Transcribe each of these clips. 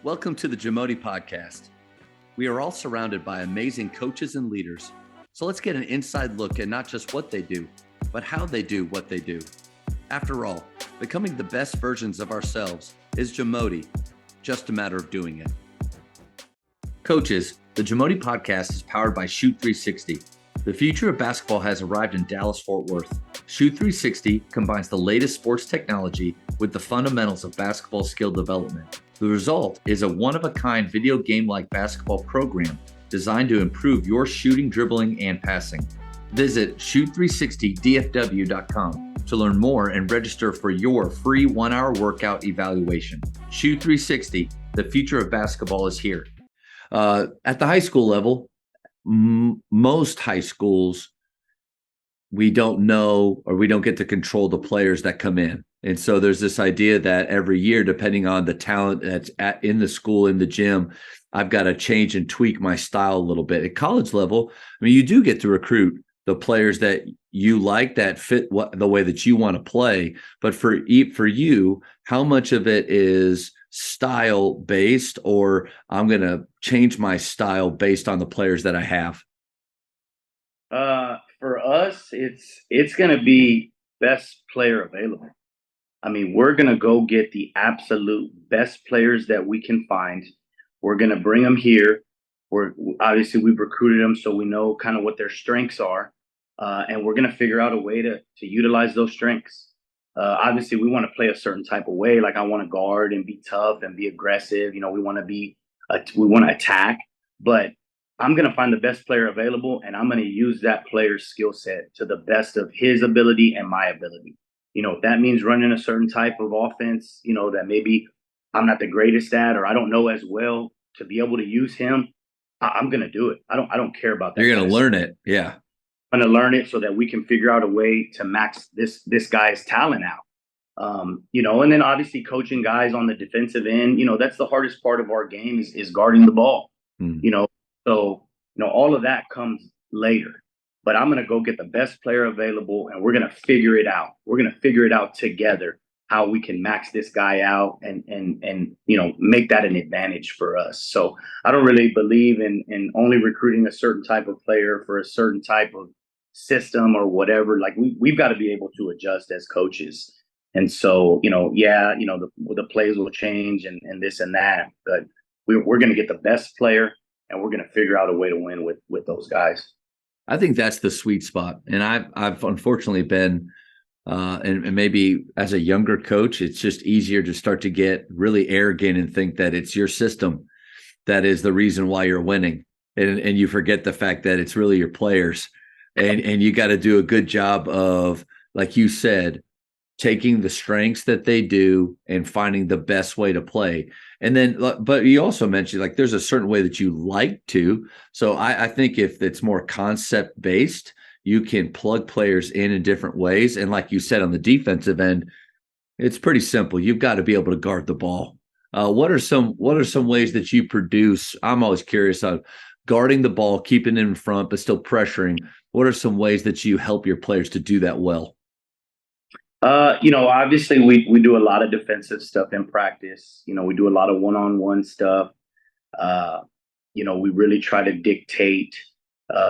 Welcome to the JAMODI podcast. We are all surrounded by amazing coaches and leaders. So let's get an inside look at not just what they do, but how they do what they do. After all, becoming the best versions of ourselves is JAMODI, just a matter of doing it. Coaches, the JAMODI podcast is powered by Shoot 360. The future of basketball has arrived in Dallas-Fort Worth. Shoot 360 combines the latest sports technology with the fundamentals of basketball skill development. The result is a one-of-a-kind video game-like basketball program designed to improve your shooting, dribbling, and passing. Visit shoot360dfw.com to learn more and register for your free 1-hour workout evaluation. Shoot 360, the future of basketball is here. At the high school level, most high schools, we don't know or we don't get to control the players that come in. And so there's this idea that every year, depending on the talent that's in the school, in the gym, I've got to change and tweak my style a little bit. At college level, I mean, you do get to recruit the players that you like, that fit the way that you want to play. But for you, how much of it is style based, or I'm going to change my style based on the players that I have? For us, it's going to be best player available. I mean, we're going to go get the absolute best players that we can find. We're going to bring them here. We've recruited them, so we know kind of what their strengths are. And we're going to figure out a way to utilize those strengths. Obviously, we want to play a certain type of way. Like, I want to guard and be tough and be aggressive. You know, we want to attack, but I'm going to find the best player available, and I'm going to use that player's skill set to the best of his ability and my ability. You know, if that means running a certain type of offense, you know, that maybe I'm not the greatest at, or I don't know as well, to be able to use him, I'm going to do it. I don't care about that. You're going to learn it. Yeah. I'm going to learn it so that we can figure out a way to max this guy's talent out. You know, and then obviously coaching guys on the defensive end, you know, that's the hardest part of our game is guarding the ball. You know, so, you know, all of that comes later. But I'm going to go get the best player available, and we're going to figure it out. We're going to figure it out together, how we can max this guy out and you know, make that an advantage for us. So I don't really believe in only recruiting a certain type of player for a certain type of system or whatever. Like, we've got to be able to adjust as coaches. And so, you know, yeah, you know, the plays will change and this and that, but we're going to get the best player, and we're going to figure out a way to win with those guys. I think that's the sweet spot. And I've unfortunately been, and maybe as a younger coach, it's just easier to start to get really arrogant and think that it's your system that is the reason why you're winning. And you forget the fact that it's really your players. And you got to do a good job of, like you said, taking the strengths that they do and finding the best way to play. And then, but you also mentioned, like, there's a certain way that you like to. So I think if it's more concept based, you can plug players in different ways. And like you said, on the defensive end, it's pretty simple. You've got to be able to guard the ball. What are some ways that you produce? I'm always curious on guarding the ball, keeping it in front, but still pressuring. What are some ways that you help your players to do that well? You know, obviously we do a lot of defensive stuff in practice. You know, we do a lot of one-on-one stuff. You know, we really try to dictate.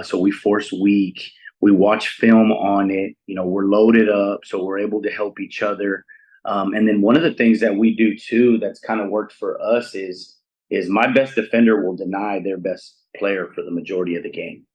So we force weak. We watch film on it. You know, we're loaded up, so we're able to help each other. And then one of the things that we do too, that's kind of worked for us is my best defender will deny their best player for the majority of the game.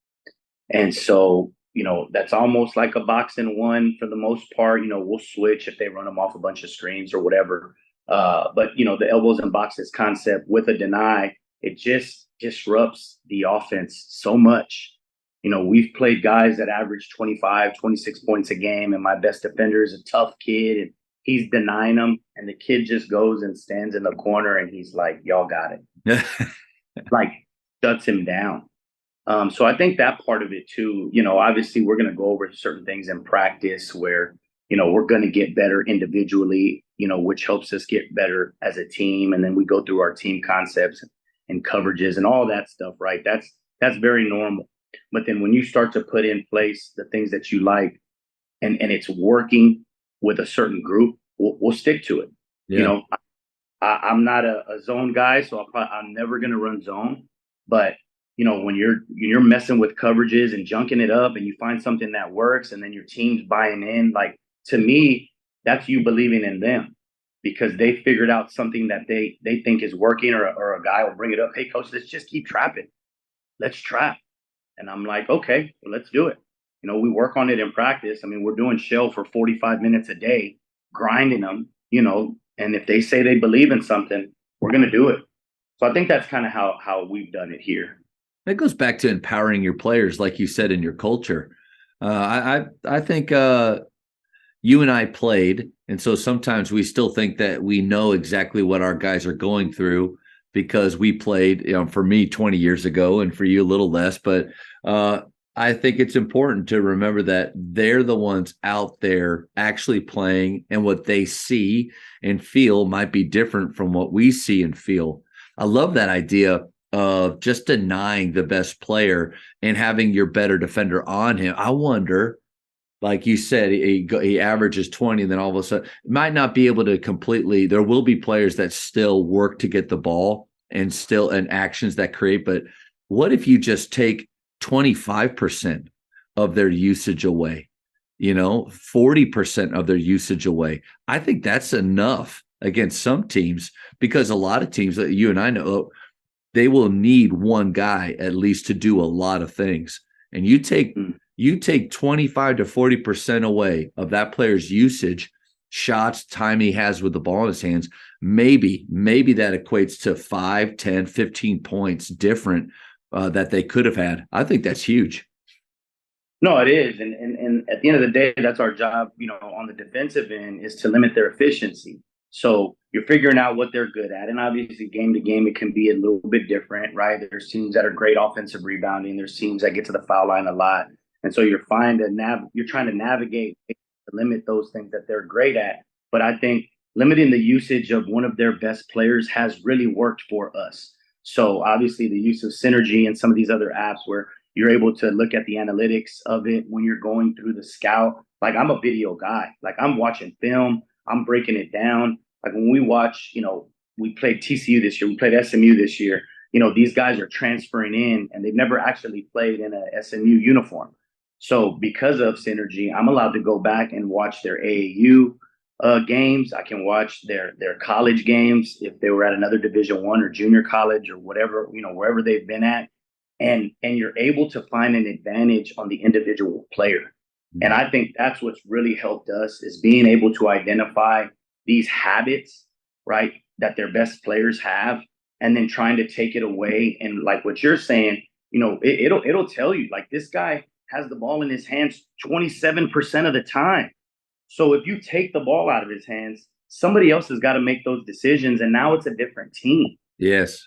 And so, you know, that's almost like a box and one for the most part. You know, we'll switch if they run them off a bunch of screens or whatever. But, you know, the elbows and boxes concept with a deny, it just disrupts the offense so much. You know, we've played guys that average 25, 26 points a game, and my best defender is a tough kid, and he's denying them, and the kid just goes and stands in the corner, and he's like, y'all got it. Like, shuts him down. So I think that part of it too, you know, obviously we're going to go over certain things in practice where, you know, we're going to get better individually, you know, which helps us get better as a team. And then we go through our team concepts and coverages and all that stuff, right? That's very normal. But then when you start to put in place the things that you like and it's working with a certain group, we'll stick to it. Yeah. You know, I'm not a zone guy, so I'm never going to run zone. But when you're messing with coverages and junking it up, and you find something that works, and then your team's buying in, like, to me, that's you believing in them because they figured out something that they think is working, or a guy will bring it up. Hey, coach, let's just keep trapping. Let's trap. And I'm like, okay, well, let's do it. We work on it in practice. I mean, we're doing shell for 45 minutes a day, grinding them, and if they say they believe in something, we're going to do it. So I think that's kind of how we've done it here. That goes back to empowering your players, like you said, in your culture. I think you and I played, and so sometimes we still think that we know exactly what our guys are going through because we played, for me 20 years ago, and for you a little less. But I think it's important to remember that they're the ones out there actually playing, and what they see and feel might be different from what we see and feel. I love that idea of just denying the best player and having your better defender on him. I wonder, like you said, he averages 20, and then all of a sudden might not be able to completely. There will be players that still work to get the ball and actions that create. But what if you just take 25% of their usage away, 40% of their usage away? I think that's enough against some teams, because a lot of teams that you and I know, they will need one guy at least to do a lot of things. And you take 25 to 40% away of that player's usage, shots, time he has with the ball in his hands. Maybe that equates to 5, 10, 15 points different that they could have had. I think that's huge. No, it is. And at the end of the day, that's our job, on the defensive end, is to limit their efficiency. So you're figuring out what they're good at. And obviously, game to game, it can be a little bit different, right? There's teams that are great offensive rebounding. There's teams that get to the foul line a lot. And so you're trying to navigate to limit those things that they're great at. But I think limiting the usage of one of their best players has really worked for us. So obviously, the use of Synergy and some of these other apps where you're able to look at the analytics of it when you're going through the scout. Like, I'm a video guy. Like, I'm watching film. I'm breaking it down. Like, when we watch, we played TCU this year. We played SMU this year. These guys are transferring in, and they've never actually played in a SMU uniform. So because of Synergy, I'm allowed to go back and watch their AAU games. I can watch their college games if they were at another Division I or junior college or whatever, wherever they've been at. And you're able to find an advantage on the individual player. And I think that's what's really helped us, is being able to identify these habits, right, that their best players have, and then trying to take it away. And like what you're saying, it'll tell you, like, this guy has the ball in his hands 27% of the time. So if you take the ball out of his hands, somebody else has got to make those decisions, and now it's a different team. Yes.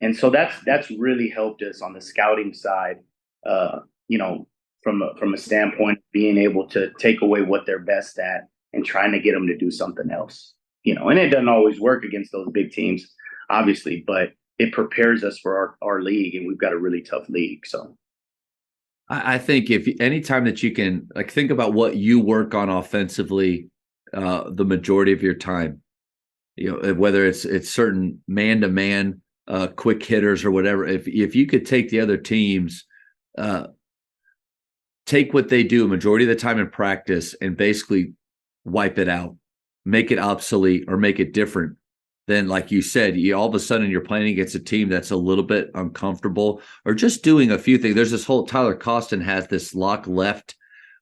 And so that's really helped us on the scouting side, from a standpoint of being able to take away what they're best at and trying to get them to do something else. And it doesn't always work against those big teams, obviously, but it prepares us for our league, and we've got a really tough league. So I think if anytime that you can, like, think about what you work on offensively, the majority of your time, whether it's certain man-to-man quick hitters or whatever. If you could take the other teams, take what they do a majority of the time in practice and basically wipe it out, make it obsolete or make it different, then, like you said, all of a sudden you're playing against a team that's a little bit uncomfortable or just doing a few things. There's this whole Tyler Costin has this lock left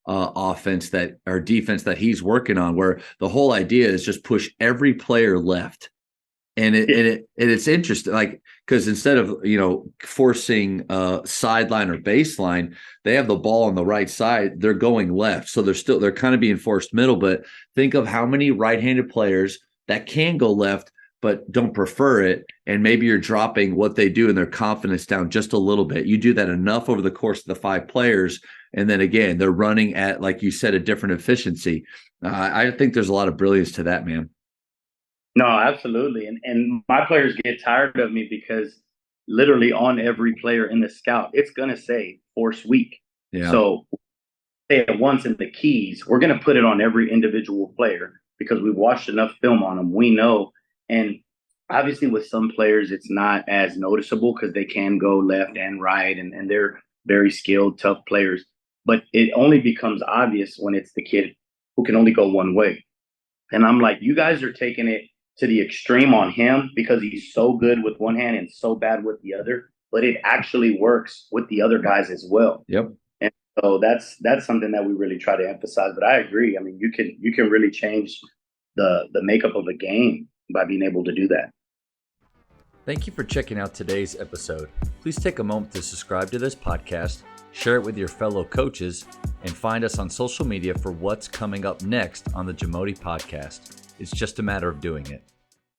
offense or defense that he's working on, where the whole idea is just push every player left. And it's interesting, like, because instead of forcing sideline or baseline, they have the ball on the right side. They're going left, so they're kind of being forced middle. But think of how many right-handed players that can go left but don't prefer it, and maybe you're dropping what they do and their confidence down just a little bit. You do that enough over the course of the 5 players, and then again they're running at, like you said, a different efficiency. I think there's a lot of brilliance to that, man. no, absolutely. And my players get tired of me because literally on every player in the scout, it's going to say force weak. Yeah. So say it once in the keys, we're going to put it on every individual player because we've watched enough film on them. We know. And Obviously, with some players, it's not as noticeable because they can go left and right, and they're very skilled, tough players. But it only becomes obvious when it's the kid who can only go one way. And I'm like, you guys are taking it to the extreme on him because he's so good with one hand and so bad with the other. But it actually works with the other guys as well. Yep. And so that's something that we really try to emphasize. But I agree. I mean, you can really change the makeup of a game by being able to do that. Thank you for checking out today's episode. Please take a moment to subscribe to this podcast, share it with your fellow coaches, and find us on social media for what's coming up next on the JAMODI podcast. It's just a matter of doing it.